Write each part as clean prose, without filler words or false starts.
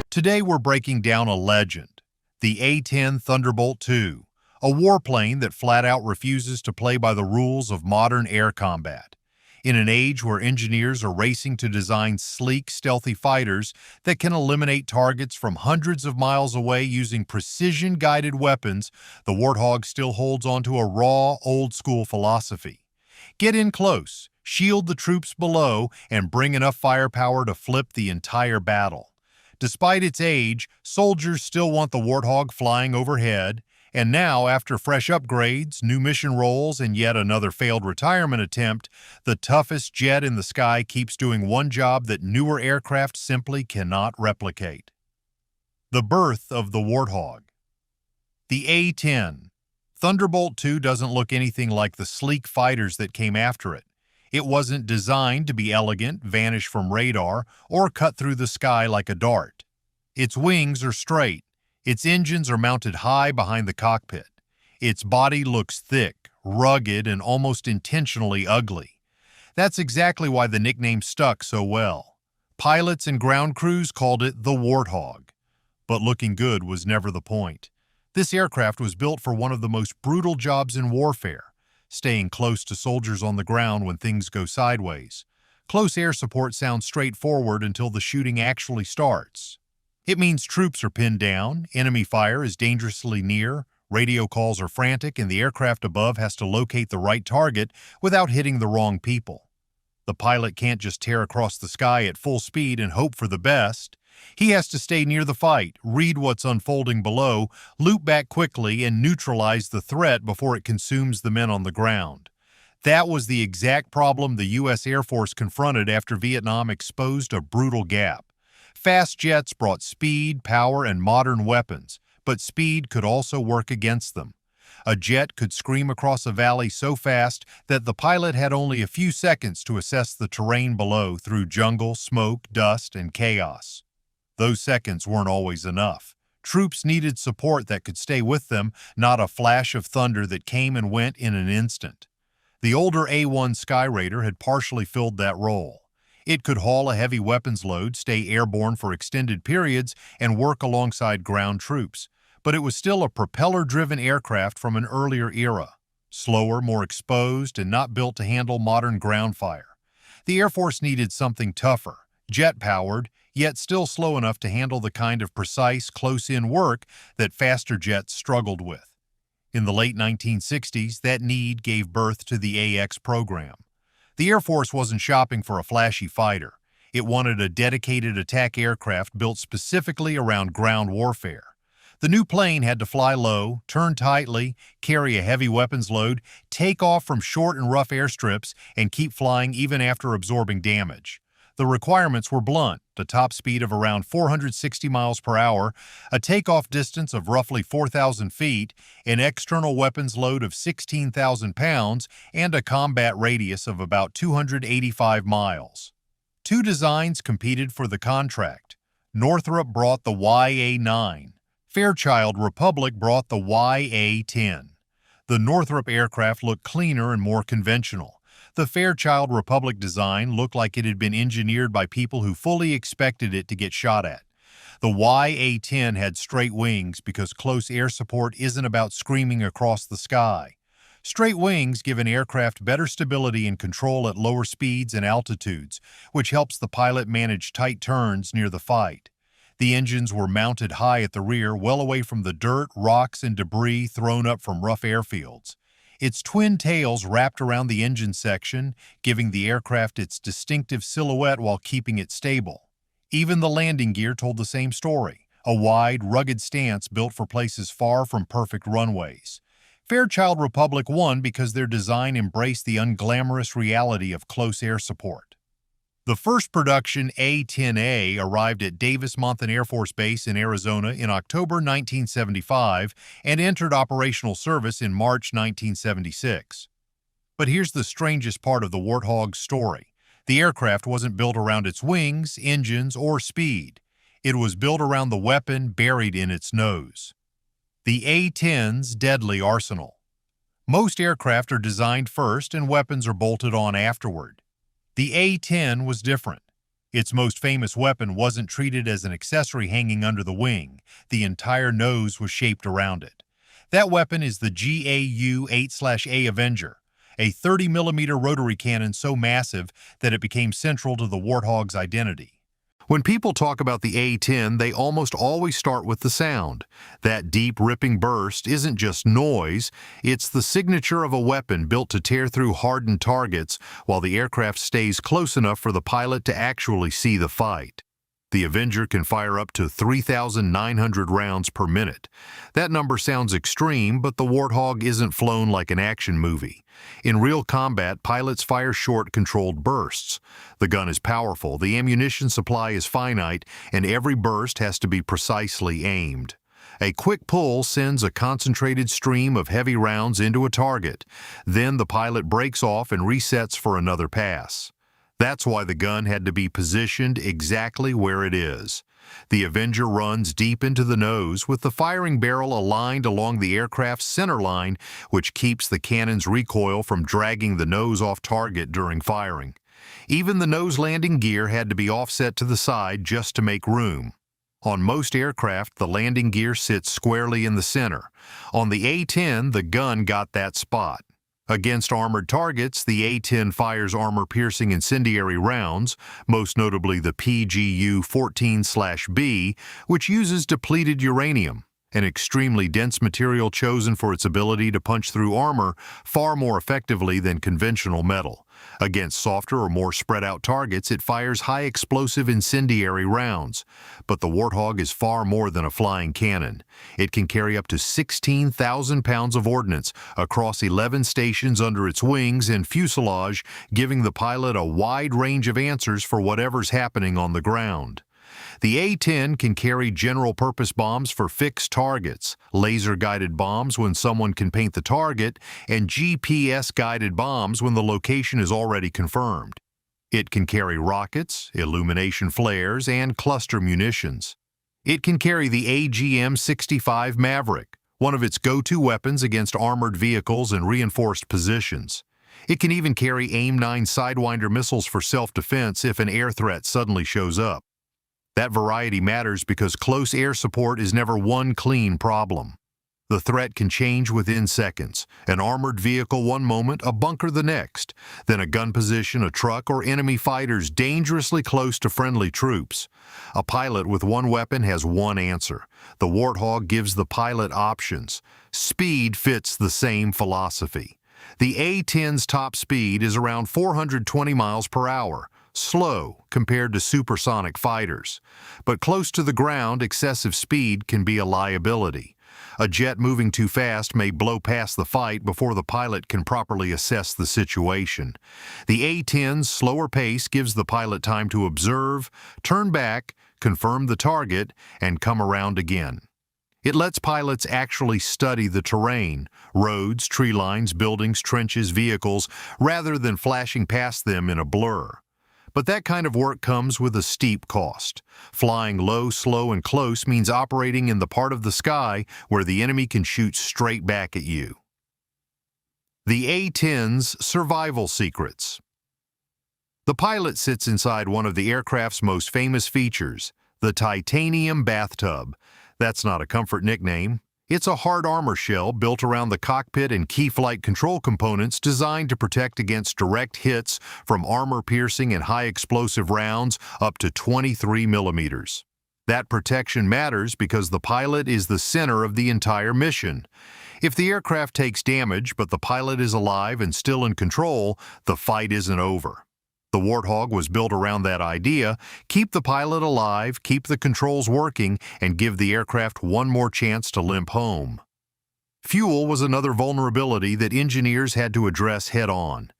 Today we're breaking down a legend, the A-10 Thunderbolt II, a warplane that flat-out refuses to play by the rules of modern air combat. In an age where engineers are racing to design sleek, stealthy fighters that can eliminate targets from hundreds of miles away using precision-guided weapons, the Warthog still holds onto a raw, old-school philosophy. Get in close, shield the troops below, and bring enough firepower to flip the entire battle. Despite its age, soldiers still want the Warthog flying overhead, and now, after fresh upgrades, new mission roles, and yet another failed retirement attempt, the toughest jet in the sky keeps doing one job that newer aircraft simply cannot replicate. The birth of the Warthog. The A-10 Thunderbolt II doesn't look anything like the sleek fighters that came after it. It wasn't designed to be elegant, vanish from radar, or cut through the sky like a dart. Its wings are straight. Its engines are mounted high behind the cockpit. Its body looks thick, rugged, and almost intentionally ugly. That's exactly why the nickname stuck so well. Pilots and ground crews called it the Warthog. But looking good was never the point. This aircraft was built for one of the most brutal jobs in warfare, staying close to soldiers on the ground when things go sideways. Close air support sounds straightforward until the shooting actually starts. It means troops are pinned down, enemy fire is dangerously near, radio calls are frantic, and the aircraft above has to locate the right target without hitting the wrong people. The pilot can't just tear across the sky at full speed and hope for the best. He has to stay near the fight, read what's unfolding below, loop back quickly, and neutralize the threat before it consumes the men on the ground. That was the exact problem the U.S. Air Force confronted after Vietnam exposed a brutal gap. Fast jets brought speed, power, and modern weapons, but speed could also work against them. A jet could scream across a valley so fast that the pilot had only a few seconds to assess the terrain below through jungle, smoke, dust, and chaos. Those seconds weren't always enough. Troops needed support that could stay with them, not a flash of thunder that came and went in an instant. The older A-1 Skyraider had partially filled that role. It could haul a heavy weapons load, stay airborne for extended periods, and work alongside ground troops. But it was still a propeller-driven aircraft from an earlier era. Slower, more exposed, and not built to handle modern ground fire. The Air Force needed something tougher, jet-powered, yet still slow enough to handle the kind of precise, close-in work that faster jets struggled with. In the late 1960s, that need gave birth to the AX program. The Air Force wasn't shopping for a flashy fighter. It wanted a dedicated attack aircraft built specifically around ground warfare. The new plane had to fly low, turn tightly, carry a heavy weapons load, take off from short and rough airstrips, and keep flying even after absorbing damage. The requirements were blunt: a top speed of around 460 miles per hour, a takeoff distance of roughly 4,000 feet, an external weapons load of 16,000 pounds, and a combat radius of about 285 miles. Two designs competed for the contract. Northrop brought the YA-9. Fairchild Republic brought the YA-10. The Northrop aircraft looked cleaner and more conventional. The Fairchild Republic design looked like it had been engineered by people who fully expected it to get shot at. The YA-10 had straight wings because close air support isn't about screaming across the sky. Straight wings give an aircraft better stability and control at lower speeds and altitudes, which helps the pilot manage tight turns near the fight. The engines were mounted high at the rear, well away from the dirt, rocks, and debris thrown up from rough airfields. Its twin tails wrapped around the engine section, giving the aircraft its distinctive silhouette while keeping it stable. Even the landing gear told the same story, a wide, rugged stance built for places far from perfect runways. Fairchild Republic won because their design embraced the unglamorous reality of close air support. The first production A-10A arrived at Davis-Monthan Air Force Base in Arizona in October 1975 and entered operational service in March 1976. But here's the strangest part of the Warthog's story. The aircraft wasn't built around its wings, engines, or speed. It was built around the weapon buried in its nose. The A-10's deadly arsenal. Most aircraft are designed first and weapons are bolted on afterward. The A-10 was different. Its most famous weapon wasn't treated as an accessory hanging under the wing. The entire nose was shaped around it. That weapon is the GAU-8 Avenger, a 30mm rotary cannon so massive that it became central to the Warthog's identity. When people talk about the A-10, they almost always start with the sound. That deep, ripping burst isn't just noise, it's the signature of a weapon built to tear through hardened targets while the aircraft stays close enough for the pilot to actually see the fight. The Avenger can fire up to 3,900 rounds per minute. That number sounds extreme, but the Warthog isn't flown like an action movie. In real combat, pilots fire short, controlled bursts. The gun is powerful, the ammunition supply is finite, and every burst has to be precisely aimed. A quick pull sends a concentrated stream of heavy rounds into a target. Then the pilot breaks off and resets for another pass. That's why the gun had to be positioned exactly where it is. The Avenger runs deep into the nose with the firing barrel aligned along the aircraft's center line, which keeps the cannon's recoil from dragging the nose off target during firing. Even the nose landing gear had to be offset to the side just to make room. On most aircraft, the landing gear sits squarely in the center. On the A-10, the gun got that spot. Against armored targets, the A-10 fires armor-piercing incendiary rounds, most notably the PGU-14/B, which uses depleted uranium, an extremely dense material chosen for its ability to punch through armor far more effectively than conventional metal. Against softer or more spread-out targets, it fires high-explosive incendiary rounds. But the Warthog is far more than a flying cannon. It can carry up to 16,000 pounds of ordnance across 11 stations under its wings and fuselage, giving the pilot a wide range of answers for whatever's happening on the ground. The A-10 can carry general-purpose bombs for fixed targets, laser-guided bombs when someone can paint the target, and GPS-guided bombs when the location is already confirmed. It can carry rockets, illumination flares, and cluster munitions. It can carry the AGM-65 Maverick, one of its go-to weapons against armored vehicles and reinforced positions. It can even carry AIM-9 Sidewinder missiles for self-defense if an air threat suddenly shows up. That variety matters because close air support is never one clean problem. The threat can change within seconds. An armored vehicle one moment, a bunker the next. Then a gun position, a truck, or enemy fighters dangerously close to friendly troops. A pilot with one weapon has one answer. The Warthog gives the pilot options. Speed fits the same philosophy. The A-10's top speed is around 420 miles per hour. Slow compared to supersonic fighters. But close to the ground, excessive speed can be a liability. A jet moving too fast may blow past the fight before the pilot can properly assess the situation. The A-10's slower pace gives the pilot time to observe, turn back, confirm the target, and come around again. It lets pilots actually study the terrain, roads, tree lines, buildings, trenches, vehicles, rather than flashing past them in a blur. But that kind of work comes with a steep cost. Flying low, slow, and close means operating in the part of the sky where the enemy can shoot straight back at you. The A-10's survival secrets. The pilot sits inside one of the aircraft's most famous features, the titanium bathtub. That's not a comfort nickname. It's a hard armor shell built around the cockpit and key flight control components designed to protect against direct hits from armor-piercing and high-explosive rounds up to 23 millimeters. That protection matters because the pilot is the center of the entire mission. If the aircraft takes damage but the pilot is alive and still in control, the fight isn't over. The Warthog was built around that idea: keep the pilot alive, keep the controls working, and give the aircraft one more chance to limp home. Fuel was another vulnerability that engineers had to address head-on.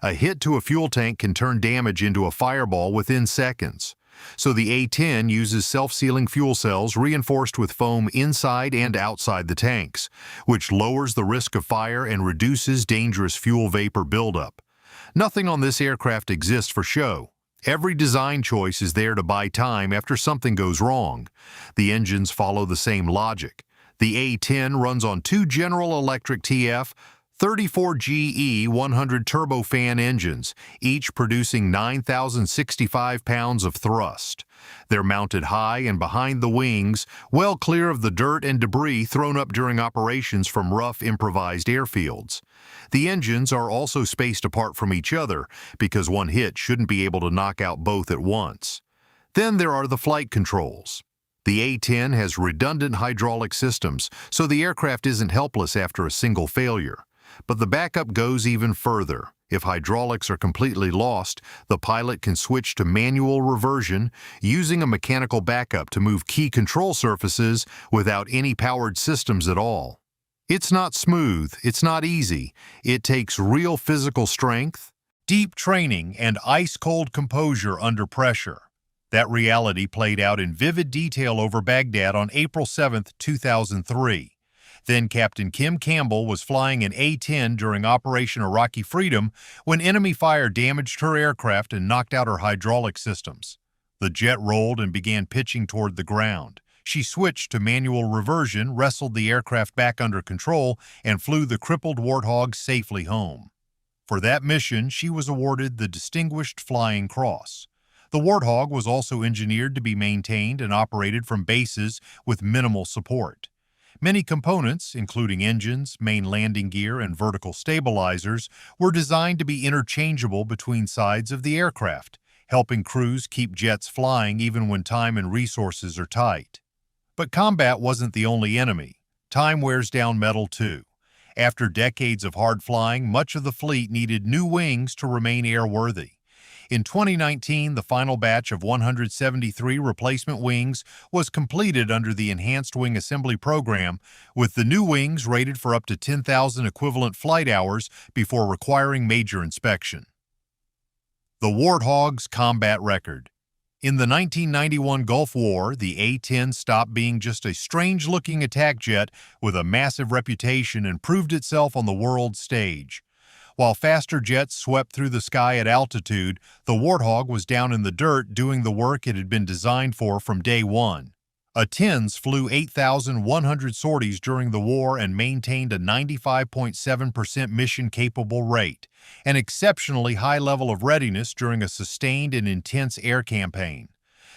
A hit to a fuel tank can turn damage into a fireball within seconds. So the A-10 uses self-sealing fuel cells reinforced with foam inside and outside the tanks, which lowers the risk of fire and reduces dangerous fuel vapor buildup. Nothing on this aircraft exists for show. Every design choice is there to buy time after something goes wrong. The engines follow the same logic. The A-10 runs on two General Electric TF 34 GE-100 turbofan engines, each producing 9,065 pounds of thrust. They're mounted high and behind the wings, well clear of the dirt and debris thrown up during operations from rough improvised airfields. The engines are also spaced apart from each other because one hit shouldn't be able to knock out both at once. Then there are the flight controls. The A-10 has redundant hydraulic systems, so the aircraft isn't helpless after a single failure. But the backup goes even further. If hydraulics are completely lost, the pilot can switch to manual reversion, using a mechanical backup to move key control surfaces without any powered systems at all. It's not smooth, it's not easy. It takes real physical strength, deep training, and ice-cold composure under pressure. That reality played out in vivid detail over Baghdad on April 7, 2003. Then Captain Kim Campbell was flying an A-10 during Operation Iraqi Freedom when enemy fire damaged her aircraft and knocked out her hydraulic systems. The jet rolled and began pitching toward the ground. She switched to manual reversion, wrestled the aircraft back under control, and flew the crippled Warthog safely home. For that mission, she was awarded the Distinguished Flying Cross. The Warthog was also engineered to be maintained and operated from bases with minimal support. Many components, including engines, main landing gear, and vertical stabilizers, were designed to be interchangeable between sides of the aircraft, helping crews keep jets flying even when time and resources are tight. But combat wasn't the only enemy. Time wears down metal too. After decades of hard flying, much of the fleet needed new wings to remain airworthy. In 2019, the final batch of 173 replacement wings was completed under the Enhanced Wing Assembly Program, with the new wings rated for up to 10,000 equivalent flight hours before requiring major inspection. The Warthog's combat record. In the 1991 Gulf War, the A-10 stopped being just a strange-looking attack jet with a massive reputation and proved itself on the world stage. While faster jets swept through the sky at altitude, the Warthog was down in the dirt doing the work it had been designed for from day one. A-10s flew 8,100 sorties during the war and maintained a 95.7% mission-capable rate, an exceptionally high level of readiness during a sustained and intense air campaign.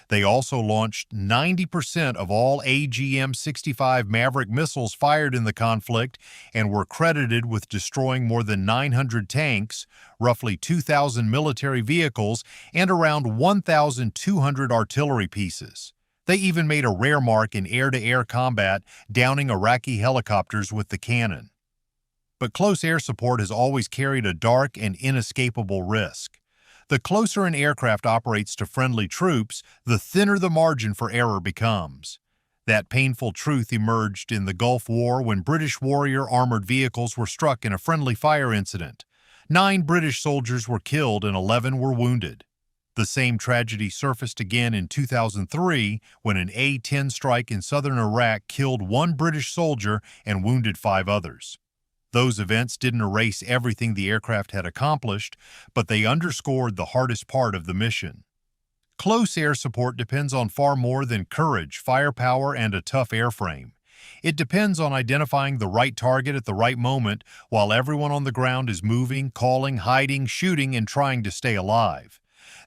They also launched 90% of all AGM-65 Maverick missiles fired in the conflict and were credited with destroying more than 900 tanks, roughly 2,000 military vehicles, and around 1,200 artillery pieces. They even made a rare mark in air-to-air combat, downing Iraqi helicopters with the cannon. But close air support has always carried a dark and inescapable risk. The closer an aircraft operates to friendly troops, the thinner the margin for error becomes. That painful truth emerged in the Gulf War when British Warrior armored vehicles were struck in a friendly fire incident. 9 British soldiers were killed and 11 were wounded. The same tragedy surfaced again in 2003 when an A-10 strike in southern Iraq killed 1 British soldier and wounded 5 others. Those events didn't erase everything the aircraft had accomplished, but they underscored the hardest part of the mission. Close air support depends on far more than courage, firepower, and a tough airframe. It depends on identifying the right target at the right moment while everyone on the ground is moving, calling, hiding, shooting, and trying to stay alive.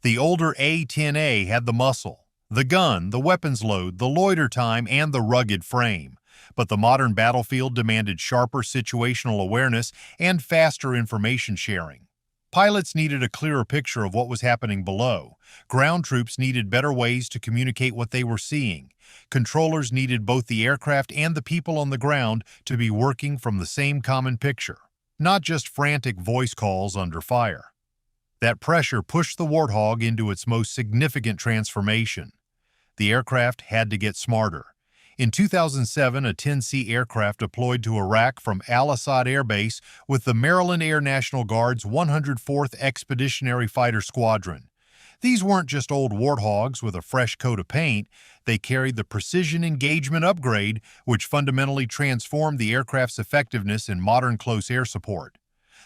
The older A-10A had the muscle, the gun, the weapons load, the loiter time, and the rugged frame. But the modern battlefield demanded sharper situational awareness and faster information sharing. Pilots needed a clearer picture of what was happening below. Ground troops needed better ways to communicate what they were seeing. Controllers needed both the aircraft and the people on the ground to be working from the same common picture, not just frantic voice calls under fire. That pressure pushed the Warthog into its most significant transformation. The aircraft had to get smarter. In 2007, a 10C aircraft deployed to Iraq from Al-Assad Air Base with the Maryland Air National Guard's 104th Expeditionary Fighter Squadron. These weren't just old Warthogs with a fresh coat of paint. They carried the Precision Engagement upgrade, which fundamentally transformed the aircraft's effectiveness in modern close air support.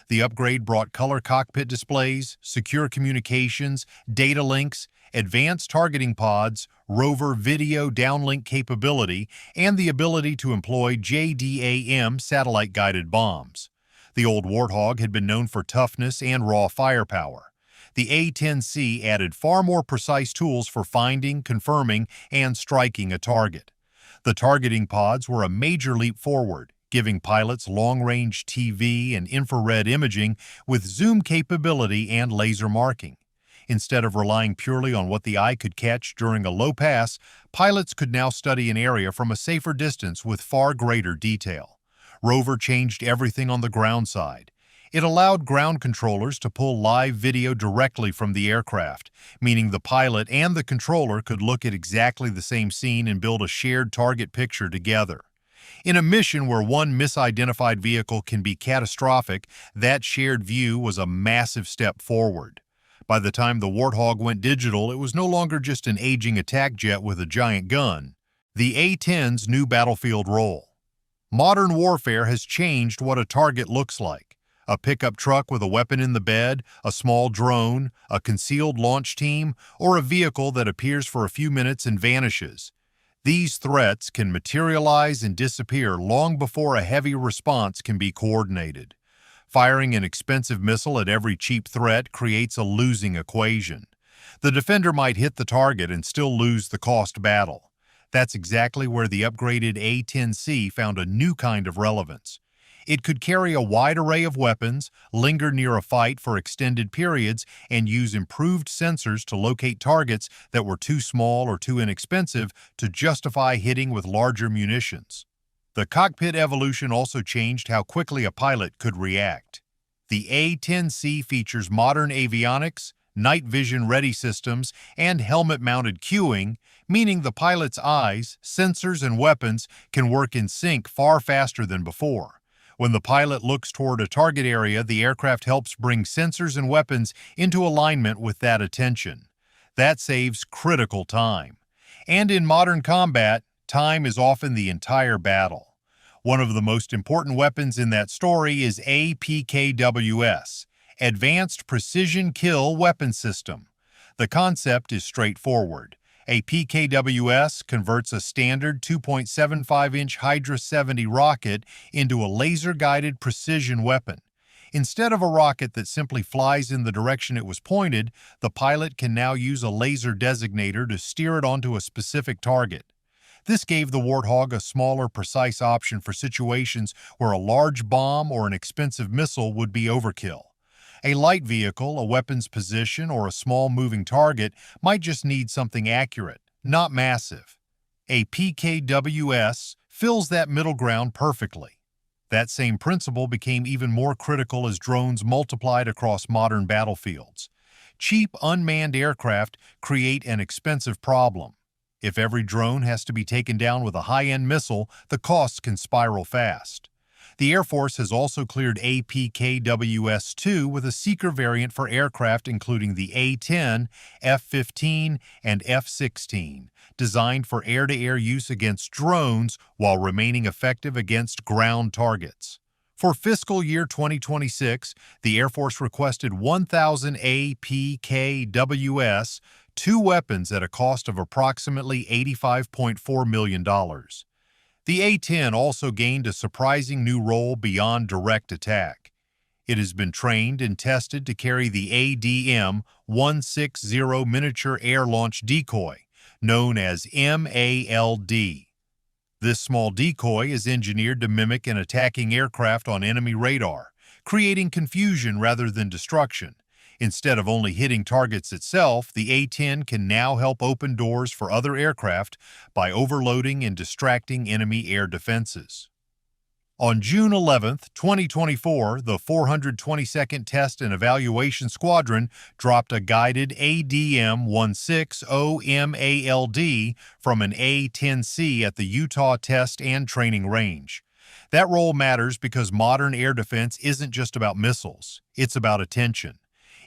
The upgrade brought color cockpit displays, secure communications, data links, advanced targeting pods, rover video downlink capability, and the ability to employ JDAM satellite-guided bombs. The old Warthog had been known for toughness and raw firepower. The A-10C added far more precise tools for finding, confirming, and striking a target. The targeting pods were a major leap forward, giving pilots long-range TV and infrared imaging with zoom capability and laser marking. Instead of relying purely on what the eye could catch during a low pass, pilots could now study an area from a safer distance with far greater detail. Rover changed everything on the ground side. It allowed ground controllers to pull live video directly from the aircraft, meaning the pilot and the controller could look at exactly the same scene and build a shared target picture together. In a mission where one misidentified vehicle can be catastrophic, that shared view was a massive step forward. By the time the Warthog went digital, it was no longer just an aging attack jet with a giant gun. The A-10's new battlefield role. Modern warfare has changed what a target looks like. A pickup truck with a weapon in the bed, a small drone, a concealed launch team, or a vehicle that appears for a few minutes and vanishes. These threats can materialize and disappear long before a heavy response can be coordinated. Firing an expensive missile at every cheap threat creates a losing equation. The defender might hit the target and still lose the cost battle. That's exactly where the upgraded A-10C found a new kind of relevance. It could carry a wide array of weapons, linger near a fight for extended periods, and use improved sensors to locate targets that were too small or too inexpensive to justify hitting with larger munitions. The cockpit evolution also changed how quickly a pilot could react. The A-10C features modern avionics, night vision-ready systems, and helmet-mounted cueing, meaning the pilot's eyes, sensors, and weapons can work in sync far faster than before. When the pilot looks toward a target area, the aircraft helps bring sensors and weapons into alignment with that attention. That saves critical time. And in modern combat, time is often the entire battle. One of the most important weapons in that story is APKWS, Advanced Precision Kill Weapon System. The concept is straightforward. A PKWS converts a standard 2.75-inch Hydra 70 rocket into a laser-guided precision weapon. Instead of a rocket that simply flies in the direction it was pointed, the pilot can now use a laser designator to steer it onto a specific target. This gave the Warthog a smaller, precise option for situations where a large bomb or an expensive missile would be overkill. A light vehicle, a weapon's position, or a small moving target might just need something accurate, not massive. A PKWS fills that middle ground perfectly. That same principle became even more critical as drones multiplied across modern battlefields. Cheap, unmanned aircraft create an expensive problem. If every drone has to be taken down with a high-end missile, the costs can spiral fast. The Air Force has also cleared APKWS-2 with a seeker variant for aircraft including the A-10, F-15, and F-16, designed for air-to-air use against drones while remaining effective against ground targets. For fiscal year 2026, the Air Force requested 1,000 APKWS, 2 weapons at a cost of approximately $85.4 million. The A-10 also gained a surprising new role beyond direct attack. It has been trained and tested to carry the ADM-160 Miniature Air Launch Decoy, known as MALD. This small decoy is engineered to mimic an attacking aircraft on enemy radar, creating confusion rather than destruction. Instead of only hitting targets itself, the A-10 can now help open doors for other aircraft by overloading and distracting enemy air defenses. On June 11, 2024, the 422nd Test and Evaluation Squadron dropped a guided ADM-160 MALD from an A-10C at the Utah Test and Training Range. That role matters because modern air defense isn't just about missiles, it's about attention.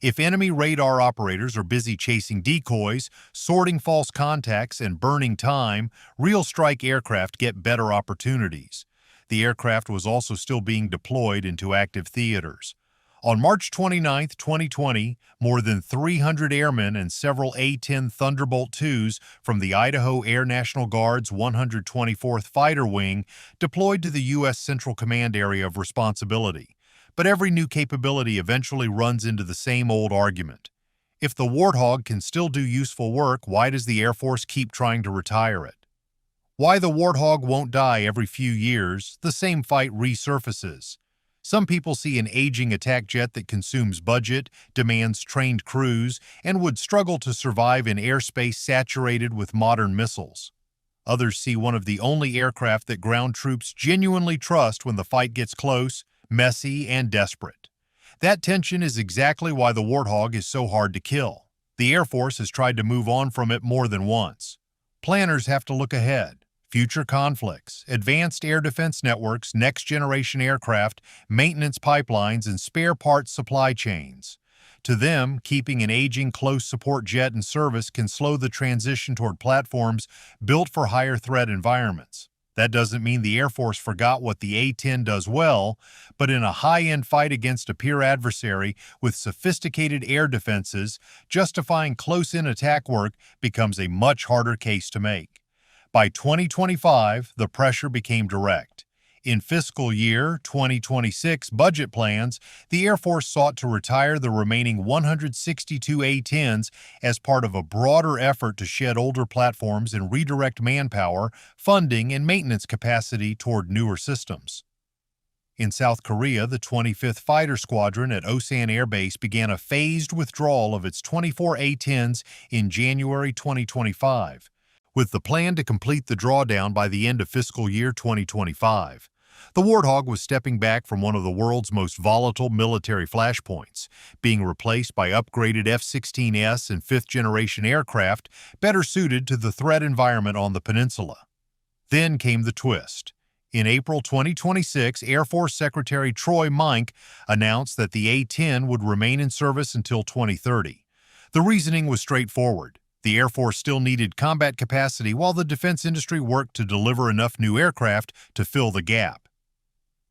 If enemy radar operators are busy chasing decoys, sorting false contacts, and burning time, real strike aircraft get better opportunities. The aircraft was also still being deployed into active theaters. On March 29, 2020, more than 300 airmen and several A-10 Thunderbolt IIs from the Idaho Air National Guard's 124th Fighter Wing deployed to the U.S. Central Command Area of Responsibility. But every new capability eventually runs into the same old argument. If the Warthog can still do useful work, why does the Air Force keep trying to retire it? Why the Warthog won't die every few years, the same fight resurfaces. Some people see an aging attack jet that consumes budget, demands trained crews, and would struggle to survive in airspace saturated with modern missiles. Others see one of the only aircraft that ground troops genuinely trust when the fight gets close, messy, and desperate. That tension is exactly why the Warthog is so hard to kill. The Air Force has tried to move on from it more than once. Planners have to look ahead. Future conflicts, advanced air defense networks, next-generation aircraft, maintenance pipelines, and spare parts supply chains. To them, keeping an aging close-support jet in service can slow the transition toward platforms built for higher threat environments. That doesn't mean the Air Force forgot what the A-10 does well, but in a high-end fight against a peer adversary with sophisticated air defenses, justifying close-in attack work becomes a much harder case to make. By 2025, the pressure became direct. In fiscal year 2026 budget plans, the Air Force sought to retire the remaining 162 A-10s as part of a broader effort to shed older platforms and redirect manpower, funding, and maintenance capacity toward newer systems. In South Korea, the 25th Fighter Squadron at Osan Air Base began a phased withdrawal of its 24 A-10s in January 2025. With the plan to complete the drawdown by the end of fiscal year 2025. The Warthog was stepping back from one of the world's most volatile military flashpoints, being replaced by upgraded F-16S and fifth-generation aircraft better suited to the threat environment on the peninsula. Then came the twist. In April 2026, Air Force Secretary Troy Mike announced that the A-10 would remain in service until 2030. The reasoning was straightforward. The Air Force still needed combat capacity while the defense industry worked to deliver enough new aircraft to fill the gap.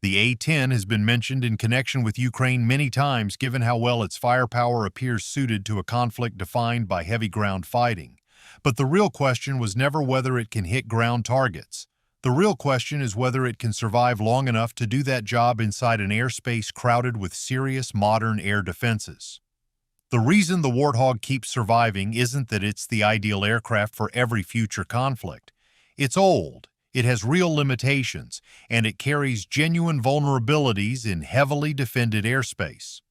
The A-10 has been mentioned in connection with Ukraine many times given how well its firepower appears suited to a conflict defined by heavy ground fighting. But the real question was never whether it can hit ground targets. The real question is whether it can survive long enough to do that job inside an airspace crowded with serious modern air defenses. The reason the Warthog keeps surviving isn't that it's the ideal aircraft for every future conflict. It's old, it has real limitations, and it carries genuine vulnerabilities in heavily defended airspace.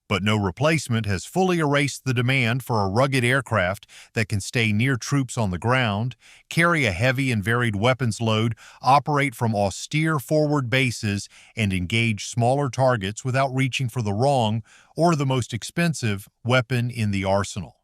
But no replacement has fully erased the demand for a rugged aircraft that can stay near troops on the ground, carry a heavy and varied weapons load, operate from austere forward bases, and engage smaller targets without reaching for the wrong or the most expensive weapon in the arsenal.